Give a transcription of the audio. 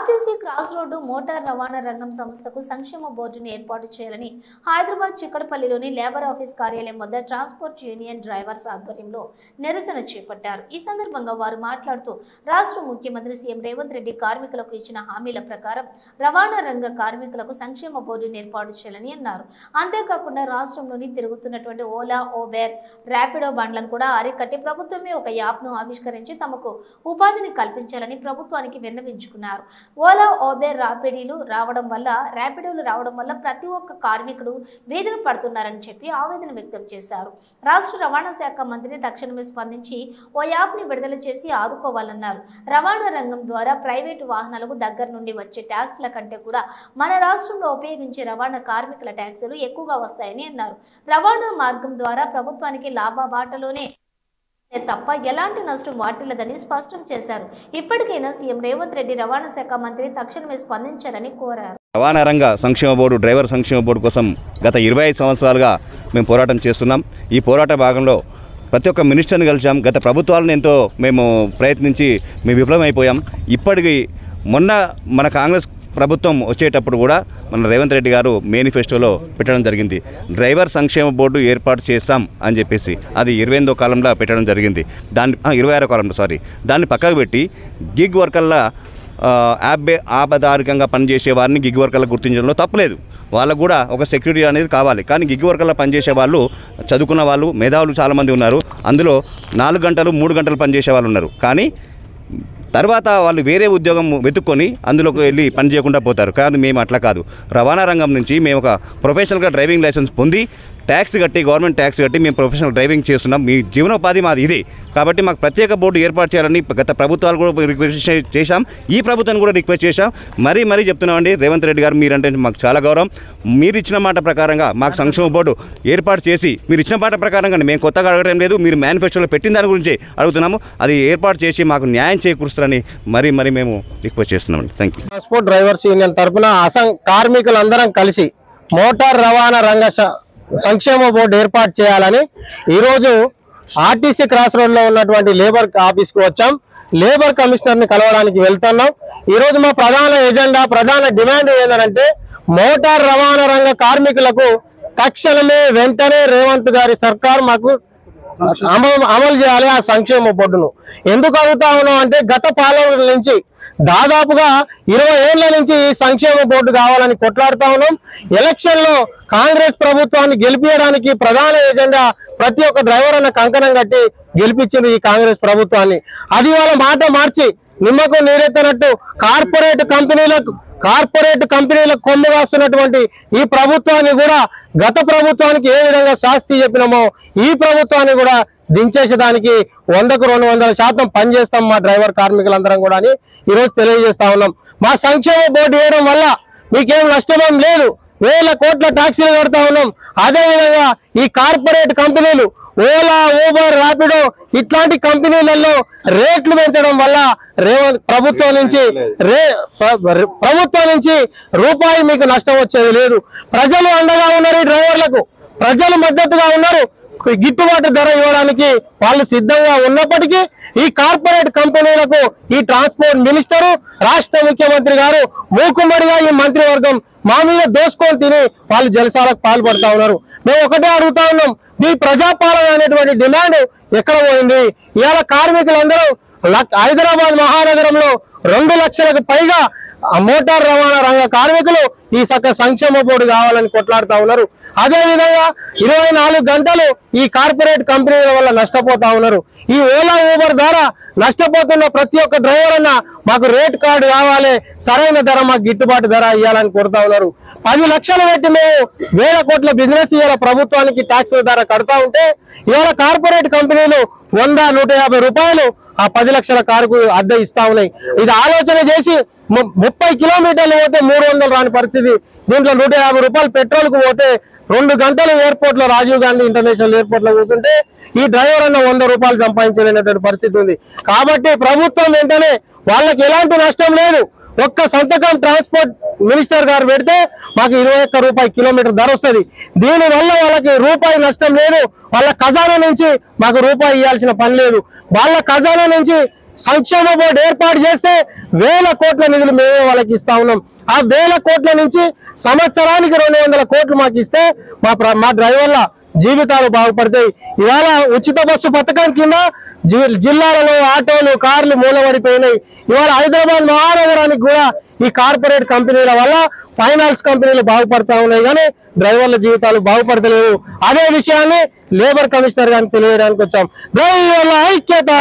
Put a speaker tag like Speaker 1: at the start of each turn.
Speaker 1: RTC cross road motor రవాణా రంగం సంస్థకు సంక్షేమ బోర్డును ఏర్పాటు చేయాలని హైదరాబాద్ చిక్కడపల్లిలోని లేబర్ ఆఫీస్ కార్యాలయం వద్ద ట్రాన్స్పోర్ట్ యూనియన్ డ్రైవర్స్ ఆధ్వర్యంలో నిరసన చేపట్టారు. ఈ సందర్భంగా వారు మాట్లాడుతూ రాష్ట్ర ముఖ్యమంత్రి సీఎం రేవంత్ రెడ్డి కార్మికులకు ఇచ్చిన హామీల ప్రకారం రవాణా రంగ కార్మికులకు సంక్షేమ బోర్డును ఏర్పాటు చేయాలని అన్నారు. అంతేకాకుండా రాష్ట్రంలోని తిరుగుతున్నటువంటి ఓలా, ఓబేర్, ర్యాపిడో బండ్లను కూడా అరికట్టి ప్రభుత్వమే ఒక యాప్ను ఆవిష్కరించి తమకు ఉపాధిని కల్పించాలని ప్రభుత్వానికి విన్నవించుకున్నారు. ఓలా, ఓబేర్, ర్యాపిడోలు రావడం వల్ల ప్రతి ఒక్క కార్మికుడు వేదన పడుతున్నారని చెప్పి ఆవేదన వ్యక్తం చేశారు. రాష్ట్ర రవాణా శాఖ మంత్రి తక్షణమే స్పందించి ఓ యాప్ ని విడుదల చేసి ఆదుకోవాలన్నారు. రవాణా రంగం ద్వారా ప్రైవేటు వాహనాలకు దగ్గర నుండి వచ్చే ట్యాక్స్ల కంటే కూడా మన రాష్ట్రంలో ఉపయోగించే రవాణా కార్మికుల ట్యాక్సులు ఎక్కువగా వస్తాయని అన్నారు. రవాణా మార్గం ద్వారా ప్రభుత్వానికి లాభబాటలోనే తప్ప ఎలాంటి నష్టం వాటిల్లదని స్పష్టం చేశారు. ఇప్పటికైనా సీఎం రేవంత్ రెడ్డి రవాణా శాఖ మంత్రి తక్షణమే స్పందించారని కోరారు.
Speaker 2: రవాణా రంగ సంక్షేమ బోర్డు, డ్రైవర్ సంక్షేమ బోర్డు కోసం గత 25 సంవత్సరాలుగా మేము పోరాటం చేస్తున్నాం. ఈ పోరాట భాగంలో ప్రతి ఒక్క మినిస్టర్ని కలిసాం. గత ప్రభుత్వాలను ఎంతో మేము ప్రయత్నించి మేము విఫలమైపోయాం. ఇప్పటికీ మొన్న మన కాంగ్రెస్ ప్రభుత్వం వచ్చేటప్పుడు కూడా మన రేవంత్ రెడ్డి గారు మేనిఫెస్టోలో పెట్టడం జరిగింది. డ్రైవర్ సంక్షేమ బోర్డు ఏర్పాటు చేస్తాం అని చెప్పేసి అది 28వ కాలంలో పెట్టడం జరిగింది. 26వ కాలంలో దాన్ని పక్కకు పెట్టి గిగ్ వర్కర్ల ఆధారికంగా పనిచేసే వారిని గిగ్ వర్కర్లు గుర్తించడంలో తప్పలేదు. వాళ్ళకు కూడా ఒక సెక్యూరిటీ అనేది కావాలి. కానీ గిగ్ వర్కర్లో పనిచేసే వాళ్ళు చదువుకున్న వాళ్ళు, మేధావులు చాలామంది ఉన్నారు. అందులో 4 గంటలు 3 గంటలు పనిచేసే వాళ్ళు ఉన్నారు. కానీ తర్వాత వాళ్ళు వేరే ఉద్యోగం వెతుక్కొని అందులోకి వెళ్ళి పని చేయకుండా పోతారు. కానీ మేము అట్లా కాదు. రవాణా రంగం నుంచి మేము ఒక ప్రొఫెషనల్గా డ్రైవింగ్ లైసెన్స్ పొంది ట్యాక్స్ కట్టి, గవర్నమెంట్ ట్యాక్స్ కట్టి మేము ప్రొఫెషనల్ డ్రైవింగ్ చేస్తున్నాం. మీ జీవనోపాధి మాది ఇదే. కాబట్టి మాకు ప్రత్యేక బోర్డు ఏర్పాటు చేయాలని గత ప్రభుత్వాలు కూడా రిక్వెస్ట్ చేశాం. ఈ ప్రభుత్వాన్ని కూడా రిక్వెస్ట్ చేశాం. మరీ చెప్తున్నామండి, రేవంత్ రెడ్డి గారు మీరంటే మాకు చాలా గౌరవం. మీరు ఇచ్చిన మాట ప్రకారంగా మాకు సంక్షేమ బోర్డు ఏర్పాటు చేసి, మీరు ఇచ్చిన మాట ప్రకారంగా మేము కొత్తగా అడగడం లేదు, మీరు మేనిఫెస్టోలో పెట్టిన దాని గురించి అడుగుతున్నాము. అది ఏర్పాటు చేసి మాకు న్యాయం చేకూరుస్తారని మరీ మేము రిక్వెస్ట్ చేస్తున్నామండి. Thank you.
Speaker 3: Transport drivers union తరఫున కార్మికులందరం కలిసి మోటార్ రవాణా రంగ సంక్షేమ బోర్డు ఏర్పాటు చేయాలని ఈరోజు ఆర్టీసీ క్రాస్ రోడ్లో ఉన్నటువంటి లేబర్ ఆఫీస్కి వచ్చాం. లేబర్ కమిషనర్ని కలవడానికి వెళ్తున్నాం. ఈరోజు మా ప్రధాన డిమాండ్ ఏంటంటే మోటార్ రవాణా రంగ కార్మికులకు తక్షణమే వెంటనే రేవంత్ గారి సర్కార్ మాకు అమలు చేయాలి ఆ సంక్షేమ బోర్డును. ఎందుకు అడుగుతా ఉన్నాం అంటే గత పాలన నుంచి దాదాపుగా 20 ఏళ్ల నుంచి ఈ సంక్షేమ బోర్డు కావాలని కొట్లాడుతా ఉన్నాం. ఎలక్షన్ లో కాంగ్రెస్ ప్రభుత్వాన్ని గెలిపించడానికి ప్రధాన ఎజెండా ప్రతి ఒక్క డ్రైవర్ అన్న కంకణం కట్టి గెలిపించారు ఈ కాంగ్రెస్ ప్రభుత్వాన్ని. అది వాళ్ళ మాట మార్చి నిమ్మకు నీరెత్తనట్టు కార్పొరేట్ కంపెనీలకు కొమ్ము కాస్తున్నటువంటి ఈ ప్రభుత్వాన్ని కూడా గత ప్రభుత్వానికి ఏ విధంగా శాస్తి చెప్పినామో ఈ ప్రభుత్వాన్ని కూడా దించేసేదానికి 100కు 200% పనిచేస్తాం మా డ్రైవర్ కార్మికులందరం కూడా అని ఈరోజు తెలియజేస్తా ఉన్నాం. మా సంక్షేమ బోర్డు వేయడం వల్ల మీకేం నష్టమేం లేదు. 1000 కోట్ల ట్యాక్సీలు కడతా ఉన్నాం. అదేవిధంగా ఈ కార్పొరేట్ కంపెనీలు ఓలా, ఊబర్, ర్యాపిడో ఇట్లాంటి కంపెనీలలో రేట్లు పెంచడం వల్ల ప్రభుత్వం నుంచి రూపాయి మీకు నష్టం వచ్చేది లేదు. ప్రజలు అండగా ఉన్నారు. ఈ డ్రైవర్లకు ప్రజలు మద్దతుగా ఉన్నారు. గిట్టుబాటు ధర ఇవ్వడానికి వాళ్ళు సిద్ధంగా ఉన్నప్పటికీ ఈ కార్పొరేట్ కంపెనీలకు ఈ ట్రాన్స్పోర్ట్ మినిస్టరు, రాష్ట్ర ముఖ్యమంత్రి గారు మూకుమ్మడిగా ఈ మంత్రివర్గం మా మీద దోసుకొని తిని వాళ్ళు జలసాలకు పాల్పడతా ఉన్నారు. మేము ఒకటే అడుగుతా ఉన్నాం, మీ ప్రజాపాలన అనేటువంటి డిమాండ్ ఎక్కడ పోయింది? ఇవాళ కార్మికులందరూ హైదరాబాద్ మహానగరంలో 2 లక్షలకు పైగా మోటార్ రవాణా రంగ కార్మికులు ఈ సంక్షేమ బోర్డు కావాలని కొట్లాడుతా ఉన్నారు. అదేవిధంగా 24 గంటలు ఈ కార్పొరేట్ కంపెనీల వల్ల నష్టపోతా ఉన్నారు. ఈ ఓలా, ఊబర్ ద్వారా నష్టపోతున్న ప్రతి ఒక్క డ్రైవర్ అన్న మాకు రేట్ కార్డు కావాలి, సరైన ధర మాకు గిట్టుబాటు ధర ఇవ్వాలని కోరుతా ఉన్నారు. 10 లక్షలు పెట్టి మేము 1000 కోట్ల బిజినెస్ ఇవాళ ప్రభుత్వానికి ట్యాక్స్ ధర కడతా ఉంటే ఇవాళ కార్పొరేట్ కంపెనీలు 100-150 రూపాయలు ఆ 10 లక్షల కారుకు అద్దె ఇస్తా ఉన్నాయి. ఇది ఆలోచన చేసి 30 కిలోమీటర్లు పోతే 300 రాని పరిస్థితి. దీంట్లో 150 రూపాయలు పెట్రోల్ కు పోతే 2 గంటలు ఎయిర్పోర్ట్ లో రాజీవ్ గాంధీ ఇంటర్నేషనల్ ఎయిర్పోర్ట్ లో కూర్చుంటే ఈ డ్రైవర్ అన్న 100 రూపాయలు సంపాదించలేనటువంటి పరిస్థితి ఉంది. కాబట్టి ప్రభుత్వం వెంటనే వాళ్ళకి ఎలాంటి నష్టం లేదు. ఒక్క సంతకం ట్రాన్స్పోర్ట్ మినిస్టర్ గారు పెడితే మాకు 21 రూపాయి కిలోమీటర్ ధర వస్తుంది. దీనివల్ల వాళ్ళకి రూపాయి నష్టం లేదు. వాళ్ళ ఖజానా నుంచి మాకు రూపాయి ఇవ్వాల్సిన పని లేదు. వాళ్ళ ఖజానా నుంచి సంక్షేమ బోర్డు ఏర్పాటు చేస్తే వేల కోట్ల నిధులు మేమే వాళ్ళకి ఇస్తా ఉన్నాం. ఆ వేల కోట్ల నుంచి సంవత్సరానికి 200 కోట్లు మాకు ఇస్తే మా డ్రైవర్ల జీవితాలు బాగుపడతాయి. ఇవాళ ఉచిత బస్సు పథకం కింద జిల్లాలలో ఆటోలు కార్లు మూలపడిపోయినాయి. ఇవాళ హైదరాబాద్ మహానగరానికి కూడా ఈ కార్పొరేట్ కంపెనీల వల్ల ఫైనాన్స్ కంపెనీలు బాగుపడతా ఉన్నాయి, కానీ డ్రైవర్ల జీవితాలు బాగుపడతలేవు. అదే విషయాన్ని లేబర్ కమిషనర్ గారికి తెలియడానికి వచ్చాం. డ్రైవర్ల ఐక్యత.